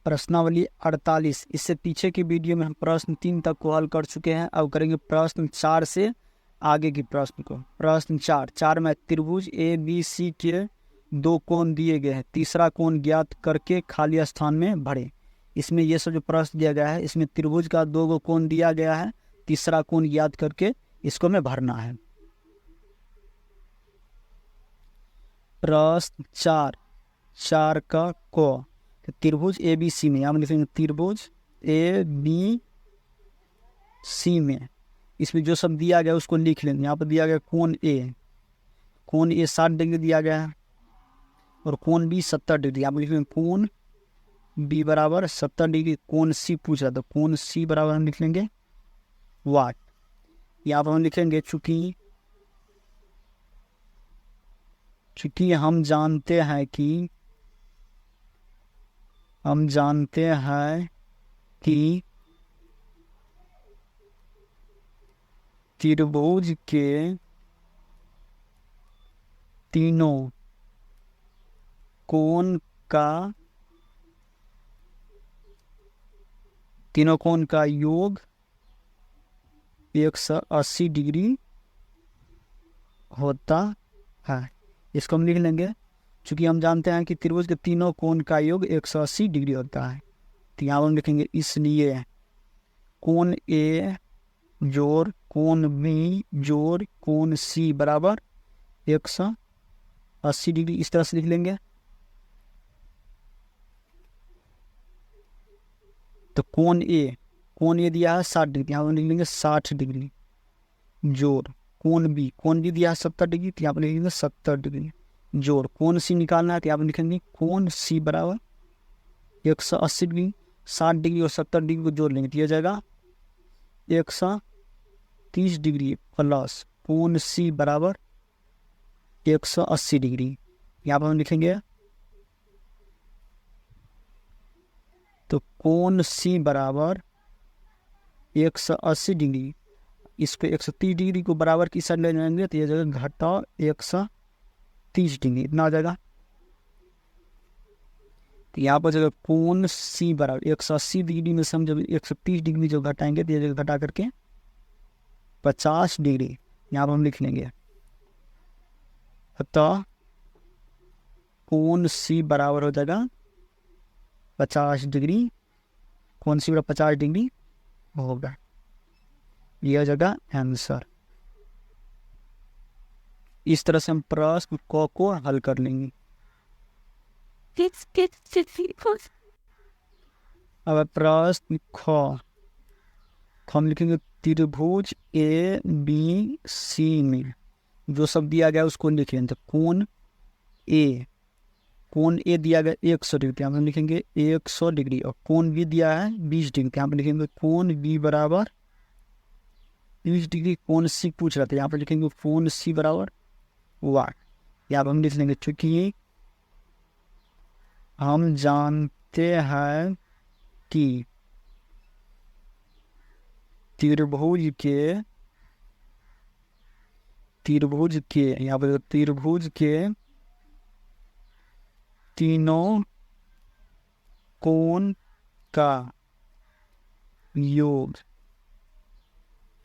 प्रश्नावली 48। इससे पीछे की वीडियो में हम प्रश्न 3 तक को हल कर चुके हैं। अब करेंगे प्रश्न 4 से आगे की प्रश्न को। प्रश्न 4 में त्रिभुज ए बी सी के 2 कोण दिए गए हैं, तीसरा कोण ज्ञात करके खाली स्थान में भरें। इसमें ये सब जो प्रश्न दिया गया है, इसमें त्रिभुज का 2 कोण दिया गया है, तीसरा कोण ज्ञात करके इसको में भरना है। प्रश्न 4 का को त्रिभुज ए बी सी में, यहाँ लिखेंगे त्रिभुज ए बी सी में, इसमें जो सब दिया गया उसको लिख लेंगे। यहाँ पर दिया गया कोण ए 60 डिग्री दिया गया है और कोण बी 70 डिग्री। यहाँ पर लिख लेंगे कोण बी बराबर 70 डिग्री। कोण सी पूछ रहा था, कोण सी बराबर हम लिख लेंगे वाट। यहाँ पर हम लिखेंगे चूंकि हम जानते हैं कि त्रिभुज के तीनों कोण का योग 180 डिग्री होता है। इसको हम लिख लेंगे चूंकि हम जानते हैं कि त्रिभुज के तीनों कोण का योग 180 डिग्री होता है। तो यहाँ हम लिखेंगे इसलिए कोण ए जोड़ कोण बी जोड़ कोण सी बराबर 180 डिग्री। इस तरह से लिख लेंगे। तो कोण ए दिया है 60 डिग्री, यहाँ पर लिख लेंगे 60 डिग्री जोड़ कोण बी दिया है 70 डिग्री, तो यहाँ पर लिखेंगे 70 डिग्री जोड़ कोण सी निकालना है, तो यहाँ पर लिखेंगे कोण सी बराबर 180 डिग्री। 60 डिग्री और 70 डिग्री को जोड़ लेंगे तो यह जाएगा 130 डिग्री प्लस कोण सी बराबर 180 डिग्री। यहाँ पर हम लिखेंगे तो कोण सी बराबर 180 डिग्री, इसको 130 डिग्री को बराबर की साइड ले जाएंगे तो यह जगह घटाओ 130 डिग्री इतना आ जाएगा। तो यहाँ पर जगह कोण सी बराबर 180 डिग्री में से हम जब 130 डिग्री जो घटाएंगे तो यह जगह घटा करके 50 डिग्री यहाँ पर हम लिख लेंगे। अतः कोण सी बराबर हो जाएगा 50 डिग्री, कोण सी बराबर 50 डिग्री होगा। यह जगह आंसर। इस तरह से हम प्रश्न क को हल कर लेंगे। अब प्रश्न ख हम लिखेंगे त्रिभुज ए बी सी में जो सब दिया गया उसको लिखेंगे। तो कोण ए दिया गया 100 डिग्री, यहाँ पर लिखेंगे 100 डिग्री और कोण बी दिया है 20 डिग्री, यहाँ पर लिखेंगे कोण बी बराबर 20 डिग्री। कोण सी पूछ रहा था, यहाँ पर लिखेंगे कोण सी बराबर वाट। यहाँ पर हम लिख लेंगे चूंकि हम जानते हैं कि त्रिभुज के यहाँ पर त्रिभुज के तीनों कोण का योग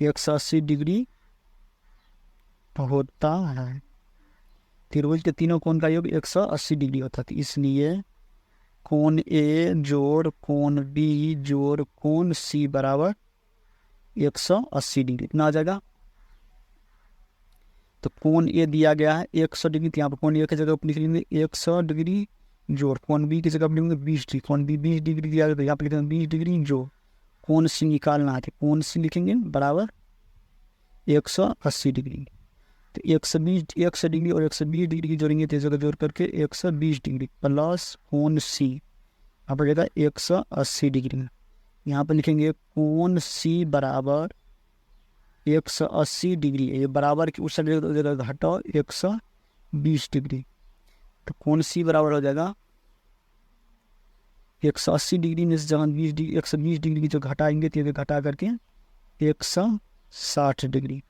180 डिग्री होता है। त्रिभुज के तीनों कोण का योग 180 डिग्री होता है, इसलिए कोण ए जोड़ कोण बी जोड़ कोण सी बराबर 180 डिग्री इतना आ जाएगा। तो कोण ए दिया गया है 100 डिग्री, तो यहाँ पर कोण ए की जगह पर लिख लेंगे 100 डिग्री जोड़ कोण बी की जगह पर लिखेंगे 20 डिग्री। कोण बी 20 डिग्री दिया गया तो यहाँ पर लिखेंगे 20 डिग्री जोड़ कोण सी निकालना है, तो कोण सी लिखेंगे बराबर 180 डिग्री। तो 100 डिग्री और 120 डिग्री की जोड़ेंगे तो जगह जोड़ करके 120 डिग्री प्लस कोण सी यहाँ पर जाएगा 180 डिग्री। यहाँ पर लिखेंगे कोण सी बराबर 180 डिग्री, ये बराबर की उस जगह घटाओ 120 डिग्री। तो कोण सी बराबर हो जाएगा 180 डिग्री में से जहाँ 120 डिग्री की जो घटाएंगे तो ये घटा करके 160 डिग्री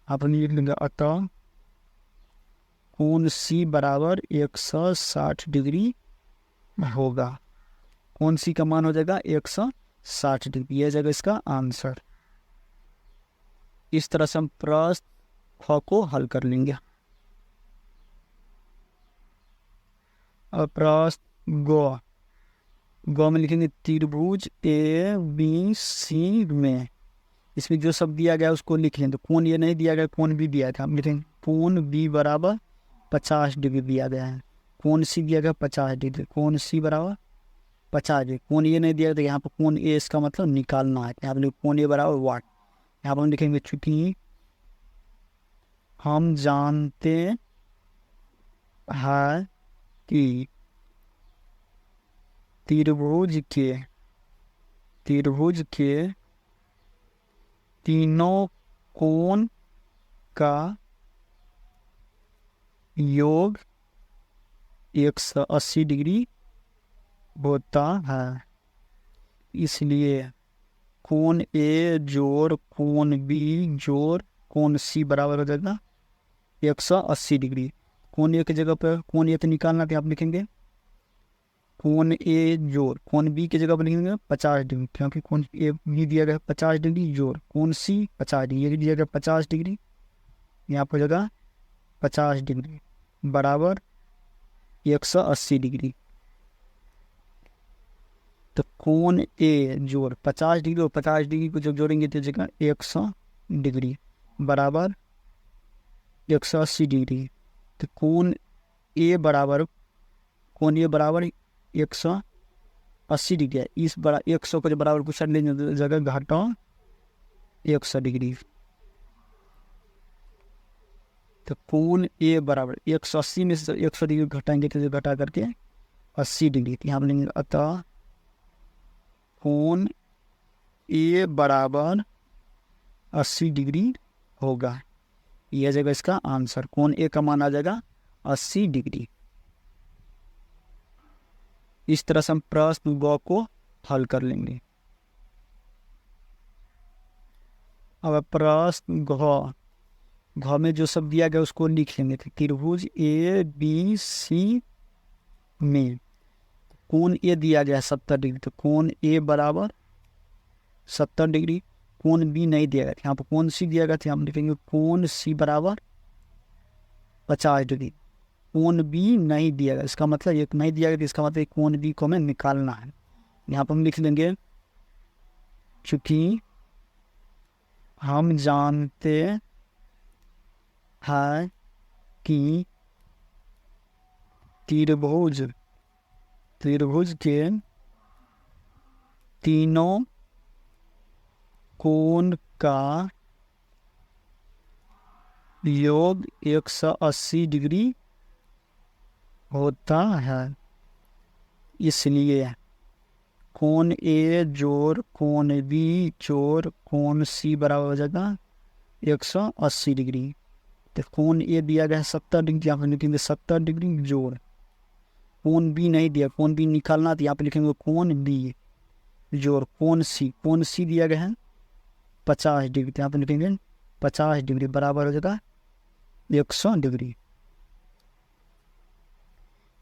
आप लिख लेंगे। अतः कोण सी बराबर 160 डिग्री होगा। कौन सी का मान हो जाएगा 160 डिग्री, यह जाएगा इसका आंसर। इस तरह से हम प्रश्न ख को हल कर लेंगे। अब प्रश्न ग में लिखेंगे त्रिभुज ए बी सी में, इसमें जो सब दिया गया उसको लिख लें। तो कोण ये नहीं दिया गया, कोण भी दिया था, हम लिखेंगे कोण बी बराबर 50 डिग्री दिया गया है, कोण सी दिया गया 50 डिग्री, कोण सी बराबर 50 डिग्री। कोण ये नहीं दिया गया, तो यहाँ पर कोण ए इसका मतलब निकालना है, यहाँ पर कोण ए बराबर वाट। यहाँ पर हम लिखेंगे चूंकि हम जानते हैं कि त्रिभुज के तीनों कोण का योग 180 डिग्री होता है, इसलिए कोण ए जोड़ कोण बी जोड़ कोण सी बराबर हो जाएगा 180 डिग्री। कोण ए की जगह पर कोण ए तो निकालना था, आप लिखेंगे कोण ए जोड़ कोण बी की जगह पर लिखेंगे 50 डिग्री, क्योंकि कोण ए भी दिया गया 50 डिग्री जोड़ कोण सी 50 डिग्री, ये दिया गया 50 डिग्री, यहाँ पर जगह 50 डिग्री बराबर 180 डिग्री। तो कोण ए जोड़ 50 डिग्री और 50 डिग्री को जब जोड़ेंगे तो जगह 100 डिग्री बराबर 180 डिग्री। तो कोण ए बराबर 180 डिग्री है, इस बड़ा 100 को जो बराबर कुछ जगह घटाओ 100 डिग्री। तो कोण ए बराबर 180 में से 100 डिग्री घटाएंगे तो घटा करके 80 डिग्री, यहाँ पर लेंगे। अतः कोण ए बराबर 80 डिग्री होगा, यह जाएगा इसका आंसर। कोण ए का मान आ जाएगा 80 डिग्री। इस तरह से हम प्रश्न ग को हल कर लेंगे। अब प्रश्न घ में जो सब दिया गया उसको लिख लेंगे। त्रिभुज ए बी सी में कोण ए दिया गया 70 डिग्री, तो कोण ए बराबर 70 डिग्री। कोण बी नहीं दिया गया था, यहाँ पर कोण सी दिया गया था, हम लिखेंगे कोण सी बराबर 50 डिग्री। कोण बी नहीं दिया गया, इसका मतलब एक नहीं दिया गया, इसका मतलब कोण बी को हमें निकालना है। यहाँ पर हम लिख लेंगे चूंकि हम जानते हैं कि त्रिभुज के तीनों कोण का योग 180 डिग्री होता है, इसलिए कोण ए जोड़ कोण बी जोड़ कोण सी बराबर हो जाएगा 180 डिग्री। तो कोण ए दिया गया है 70 डिग्री, यहाँ पर लिखेंगे 70 डिग्री जोड़ कोण बी नहीं दिया, कोण बी निकालना तो यहाँ पे लिखेंगे कोण बी जोड़ कोण सी दिया गया है 50 डिग्री, तो यहाँ पे लिखेंगे 50 डिग्री बराबर हो जाएगा 100 डिग्री।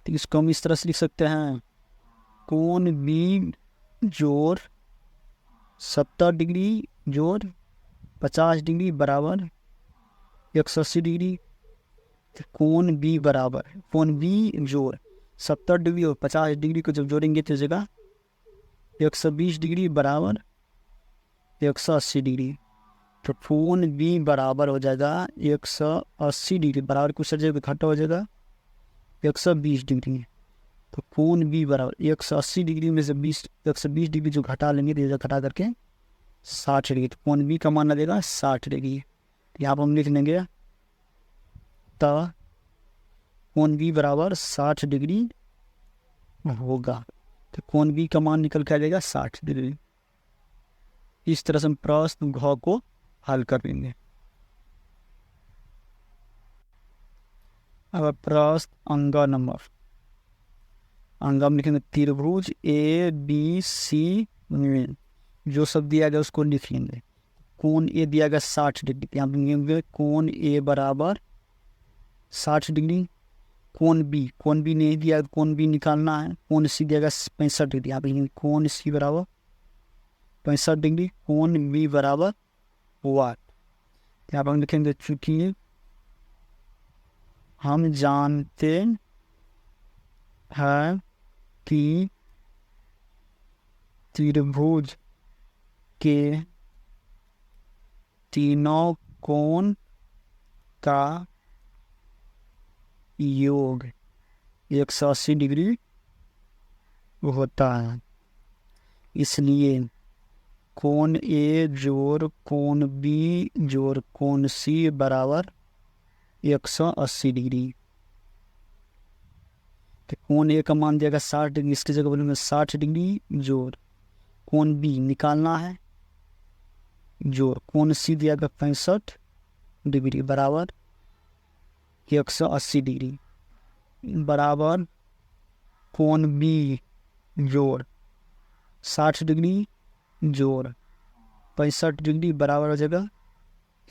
तो इसको हम इस तरह से लिख सकते हैं कोण बी जोड़ 70 डिग्री जोड़ 50 डिग्री बराबर 180 डिग्री। कोण बी बराबर कोण बी जोड़ 70 डिग्री और 50 डिग्री को जब जोड़ेंगे तो जगह 120 डिग्री बराबर 180 डिग्री। तो कोण बी बराबर हो जाएगा 180 डिग्री बराबर कुछ जगह घटा हो जाएगा 120 डिग्री। तो कोण बी बराबर 180 डिग्री में से 120 डिग्री जो घटा लेंगे तो घटा करके 60 डिग्री। तो कोण बी का मान आ जाएगा 60 डिग्री। यहाँ पर हम लिख लेंगे तो कोण बी बराबर 60 डिग्री होगा। तो कोण बी का मान निकल के आ जाएगा 60 डिग्री। इस तरह से हम प्रश्न घ को हल कर लेंगे। अब प्रश्न अंग में लिखेंगे त्रिभुज ए बी सी में जो सब दिया गया उसको लिख लेंगे। कोण ए दिया गया 60 डिग्री, यहाँ पे लिखेंगे कोण ए बराबर 60 डिग्री। कोण बी नहीं दिया, कोण बी निकालना है। कोण सी दिया 65 डिग्री, यहाँ पे कोण सी बराबर 65 डिग्री, कोण बी बराबर वाट। यहाँ पर हम लिखेंगे चूंकि हम जानते हैं कि त्रिभुज के तीनों कोण का योग 180 डिग्री होता है, इसलिए कोण ए जोड़ कोण बी जोड़ कोण सी बराबर 180 डिग्री। तो कोण ए का मान दिया 60 डिग्री, इसकी जगह बोलेंगे 60 डिग्री जोड़ कोण बी निकालना है, जोड़ कोण सी दिया 65 डिग्री बराबर 180 डिग्री, बराबर कोण बी जोड़ 60 डिग्री जोड़ 65 डिग्री बराबर हो जाएगा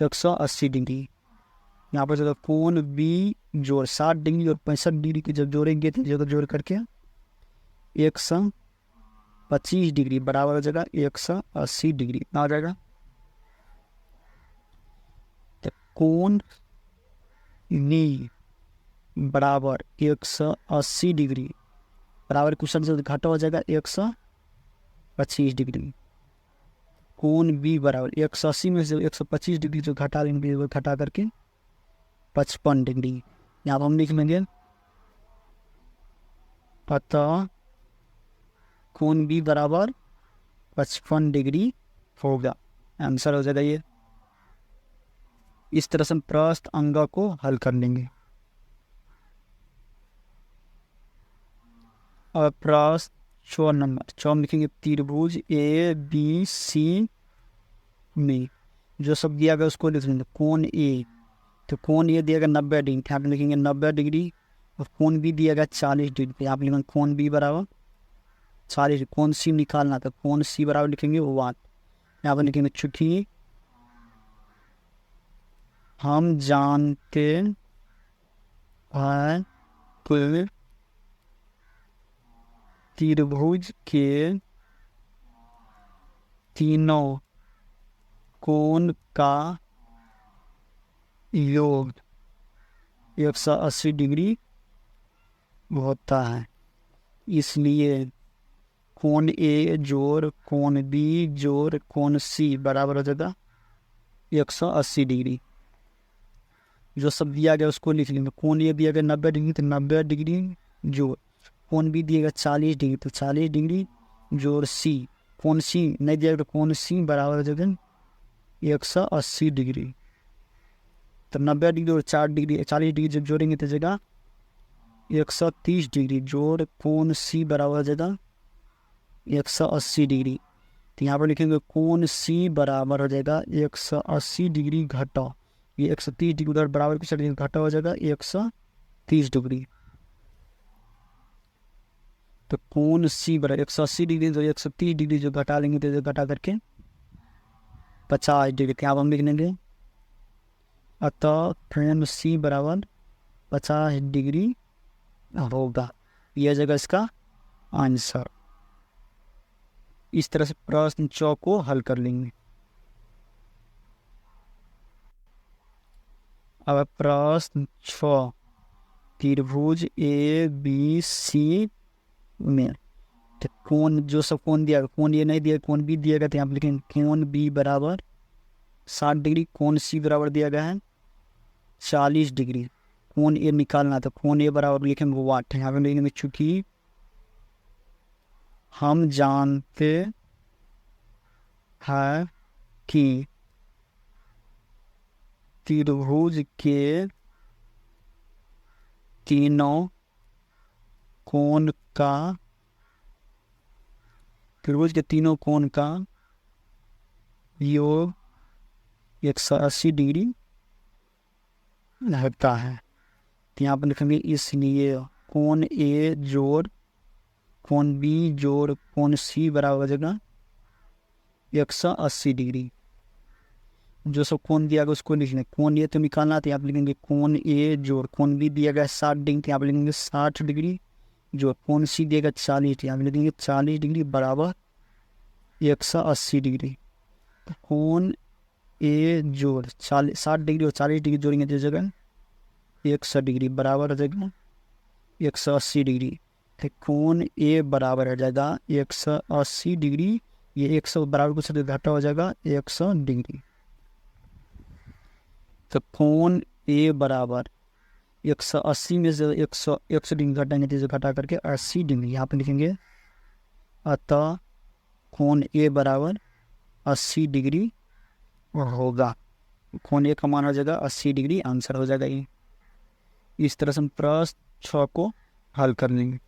180 डिग्री। यहाँ पर जगह कोण बी जोड़ 60 डिग्री और 65 डिग्री की जब जोड़ेंगे तो जगह जोड़ करके 125 डिग्री बराबर हो जाएगा 180 डिग्री आ जाएगा। तो कोण बी बराबर 180 डिग्री बराबर क्वेश्चन से घटा हो जाएगा 125 डिग्री। कोण बी बराबर 180 में से 125 डिग्री जो घटा लेंगे वो घटा करके 55 डिग्री। यहाँ पर हम लिख लेंगे अतः कोण बी बराबर 55 डिग्री होगा, आंसर हो जाएगा ये। इस तरह से हम प्रश्न अंग को हल कर लेंगे। और प्रश्न 4 नंबर 4 लिखेंगे त्रिभुज ए बी सी में जो सब दिया गया उसको लिख लेंगे। कोण ए, तो कोण ए दिया गया 90 डिग्री, यहाँ पे लिखेंगे 90 डिग्री, और कोण बी दिया गया 40 डिग्री, यहाँ पे लिखेंगे कोण बी बराबर 40। कोण सी निकालना था, कोण सी बराबर लिखेंगे 1, यहाँ पर लिखेंगे चूंकि हम जानते हैं कि त्रिभुज के तीनों कोण का योग 180 डिग्री होता है, इसलिए कोण ए जोड़ कोण बी जोड़ कोण सी बराबर हो जाएगा 180 डिग्री। जो सब दिया गया उसको लिख लेंगे। कोण ए दिया गया 90 डिग्री, तो 90 डिग्री जोड़ कोण बी दिया गया 40 डिग्री, तो 40 डिग्री जोड़ सी, कोण सी नहीं दिया गया तो कोण सी बराबर हो जाएगा 180 डिग्री। तो 90 डिग्री और 4 डिग्री 40 डिग्री जब जोड़ेंगे तो जगह 130 डिग्री जोड़ कोण सी बराबर हो जाएगा 180 डिग्री। तो यहाँ पर लिखेंगे कोण सी बराबर हो जाएगा 180 डिग्री घटा, ये 130 डिग्री उधर बराबर कुछ घटा हो जाएगा 130 डिग्री। तो कोण सी बराबर 180 डिग्री तो 130 डिग्री जो घटा लेंगे तो घटा करके 50 डिग्री, यहाँ पर हम लिख लेंगे अतः कोण सी बराबर 50 डिग्री होगा, यह जगह इसका आंसर। इस तरह से प्रश्न 4 को हल कर लेंगे। अब प्रश्न 6 त्रिभुज ए बी सी में तो कोण जो सब कोण दिया, कोण ए नहीं दिया कोण बी दिया गया, तो यहाँ पर लिखेंगे कोण बी बराबर 60 डिग्री, कोण सी बराबर दिया गया है 40 डिग्री, कोण ए निकालना तो कोण ए बराबर लिखेंगे 8, यहाँ पर लिखेंगे चूंकि हम जानते हैं कि त्रिभुज के तीनों कोण का त्रिभुज के तीनों कोण का योग 180 डिग्री होता है। तो यहाँ पर लिखेंगे इसलिए कोण ए जोड़ कोण बी जोड़ कोण सी बराबर हो जाएगा 180 डिग्री। जो सब कोण दिया गया उसको लिख लें। कोण ए तो निकालना तो यहाँ पे लिखेंगे कोण ए जोड़ कोण बी दिया गया 60 डिग्री, यहाँ पे लिखेंगे 60 डिग्री जोड़ कोण सी दिया गया 40, यहाँ पे लिखेंगे 40 डिग्री बराबर 180 डिग्री। तो कोण ए जोड़ 60 डिग्री और 40 डिग्री जोड़ेंगे तो जगह 160 डिग्री बराबर हो जाएगा 180 डिग्री। तो कोण ए बराबर हो जाएगा 180 डिग्री, ये 100 बराबर कुछ घटा हो जाएगा 100 डिग्री। तो कोण ए बराबर 180 में से 100 डिग्री घटाएंगे तो घटा करके 80 डिग्री यहाँ पे लिखेंगे। अतः कोण ए बराबर 80 डिग्री होगा। कोण ए का मान हो जाएगा 80 डिग्री, आंसर हो जाएगा ये। इस तरह से हम प्रश्न 6 को हल कर लेंगे।